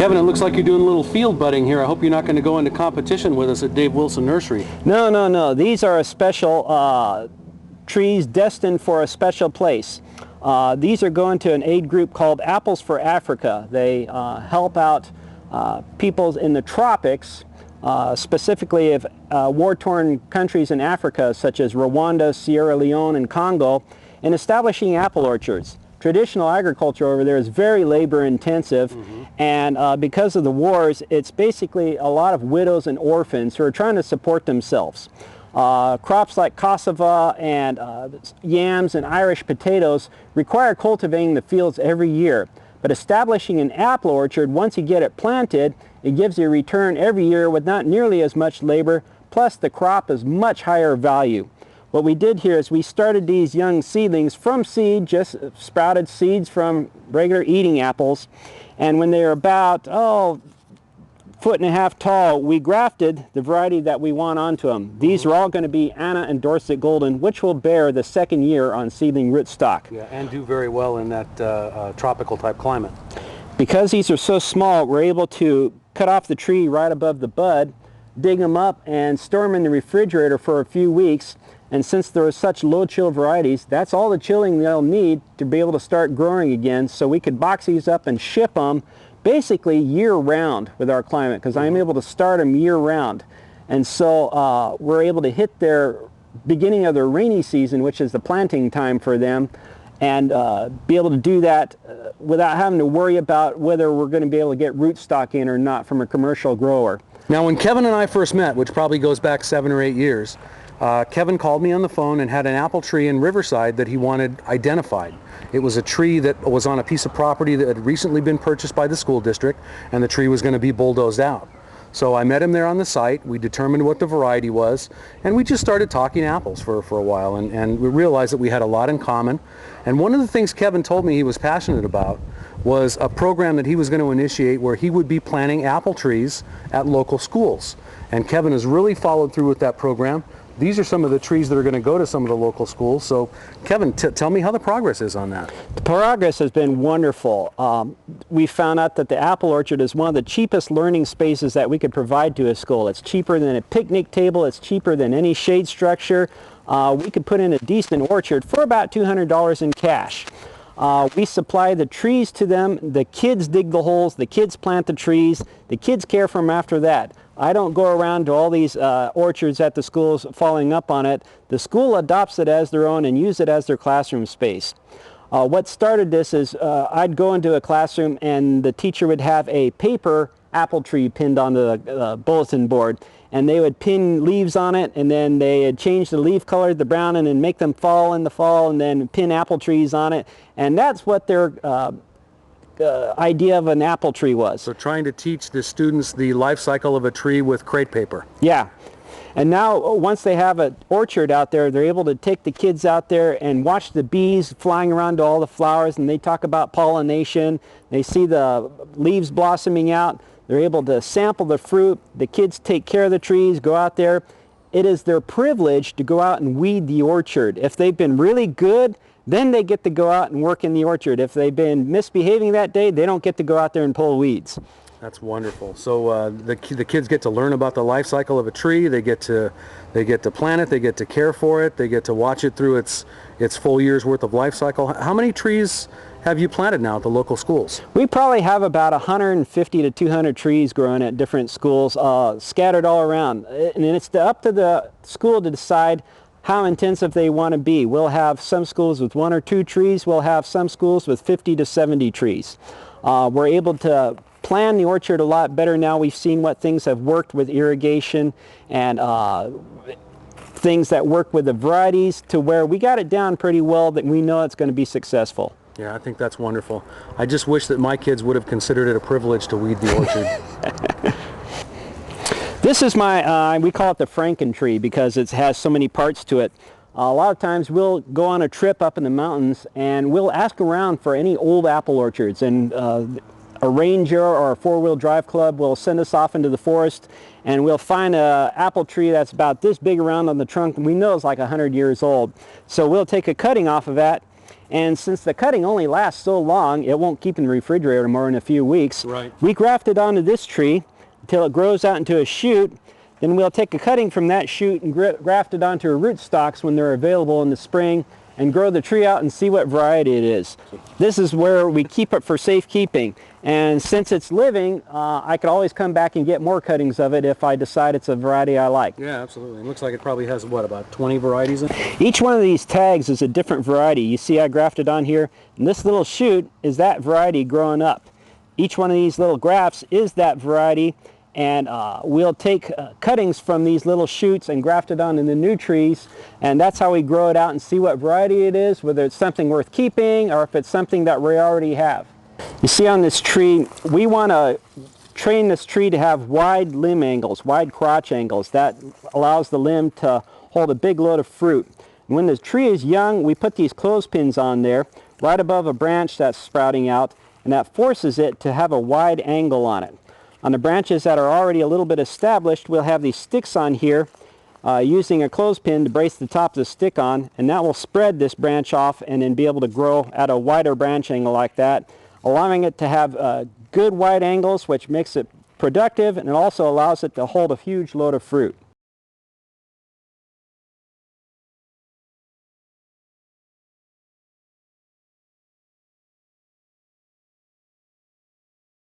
Kevin, it looks like you're doing a little field budding here. I hope you're not going to go into competition with us at Dave Wilson Nursery. No, no, no. These are a special trees destined for a special place. These are going to an aid group called Apples for Africa. They help out people in the tropics, specifically of war-torn countries in Africa such as Rwanda, Sierra Leone, and Congo, in establishing apple orchards. Traditional agriculture over there is very labor intensive, and because of the wars, it's basically a lot of widows and orphans who are trying to support themselves. Crops like cassava and yams and Irish potatoes require cultivating the fields every year. But establishing an apple orchard, once you get it planted, it gives you a return every year with not nearly as much labor, plus the crop is much higher value. What we did here is we started these young seedlings from seed, just sprouted seeds from regular eating apples, and when they were about, foot and a half tall, we grafted the variety that we want onto them. These are all going to be Anna and Dorset Golden, which will bear the second year on seedling rootstock. Yeah, and do very well in that tropical type climate. Because these are so small, we're able to cut off the tree right above the bud, dig them up, and store them in the refrigerator for a few weeks. And since there are such low chill varieties, that's all the chilling they'll need to be able to start growing again. So we could box these up and ship them basically year-round with our climate, because I'm able to start them year-round. And so we're able to hit their beginning of their rainy season, which is the planting time for them, and be able to do that without having to worry about whether we're going to be able to get rootstock in or not from a commercial grower. Now, when Kevin and I first met, which probably goes back 7 or 8 years, Kevin called me on the phone and had an apple tree in Riverside that he wanted identified. It was a tree that was on a piece of property that had recently been purchased by the school district, and the tree was going to be bulldozed out. So I met him there on the site, we determined what the variety was, and we just started talking apples for a while, and we realized that we had a lot in common. And one of the things Kevin told me he was passionate about was a program that he was going to initiate where he would be planting apple trees at local schools. And Kevin has really followed through with that program. These are some of the trees that are going to go to some of the local schools. So, Kevin, tell me how the progress is on that. The progress has been wonderful. We found out that the apple orchard is one of the cheapest learning spaces that we could provide to a school. It's cheaper than a picnic table. It's cheaper than any shade structure. We could put in a decent orchard for about $200 in cash. We supply the trees to them. The kids dig the holes. The kids plant the trees. The kids care for them after that. I don't go around to all these orchards at the schools following up on it. The school adopts it as their own and use it as their classroom space. What started this is I'd go into a classroom and the teacher would have a paper apple tree pinned onto the bulletin board, and they would pin leaves on it, and then they'd change the leaf color to the brown and then make them fall in the fall, and then pin apple trees on it. And that's what their idea of an apple tree was. So trying to teach the students the life cycle of a tree with crepe paper. Yeah. And now once they have an orchard out there, they're able to take the kids out there and watch the bees flying around to all the flowers, and they talk about pollination. They see the leaves blossoming out. They're able to sample the fruit. The kids take care of the trees, go out there. It is their privilege to go out and weed the orchard. If they've been really good, then they get to go out and work in the orchard. If they've been misbehaving that day, they don't get to go out there and pull weeds. That's wonderful. So the kids get to learn about the life cycle of a tree. They get to plant it. They get to care for it. They get to watch it through its full year's worth of life cycle. How many trees have you planted now at the local schools? We probably have about 150 to 200 trees growing at different schools, scattered all around. And it's up to the school to decide how intensive they want to be. We'll have some schools with 1 or 2 trees. We'll have some schools with 50 to 70 trees. We're able to plan the orchard a lot better now. We've seen what things have worked with irrigation and things that work with the varieties, to where we got it down pretty well that we know it's going to be successful. Yeah, I think that's wonderful. I just wish that my kids would have considered it a privilege to weed the orchard. This is my, we call it the Franken tree because it has so many parts to it. A lot of times we'll go on a trip up in the mountains and we'll ask around for any old apple orchards, and a ranger or a four-wheel drive club will send us off into the forest, and we'll find an apple tree that's about this big around on the trunk, and we know it's like 100 years old. So we'll take a cutting off of that And since the cutting only lasts so long, it won't keep in the refrigerator more than a few weeks. Right. We graft it onto this tree until it grows out into a shoot. Then we'll take a cutting from that shoot and graft it onto rootstocks when they're available in the spring, and grow the tree out and see what variety it is. This is where we keep it for safekeeping. And since it's living, I could always come back and get more cuttings of it if I decide it's a variety I like. Yeah, absolutely. It looks like it probably has, what, about 20 varieties in it? Each one of these tags is a different variety. You see I grafted on here, and this little shoot is that variety growing up. Each one of these little grafts is that variety, and we'll take cuttings from these little shoots and graft it on in the new trees, and that's how we grow it out and see what variety it is, whether it's something worth keeping or if it's something that we already have. You see on this tree, we want to train this tree to have wide limb angles, wide crotch angles. That allows the limb to hold a big load of fruit. And when the tree is young, we put these clothespins on there right above a branch that's sprouting out, and that forces it to have a wide angle on it. On the branches that are already a little bit established, we'll have these sticks on here using a clothespin to brace the top of the stick on, and that will spread this branch off and then be able to grow at a wider branch angle like that, allowing it to have good wide angles, which makes it productive, and it also allows it to hold a huge load of fruit.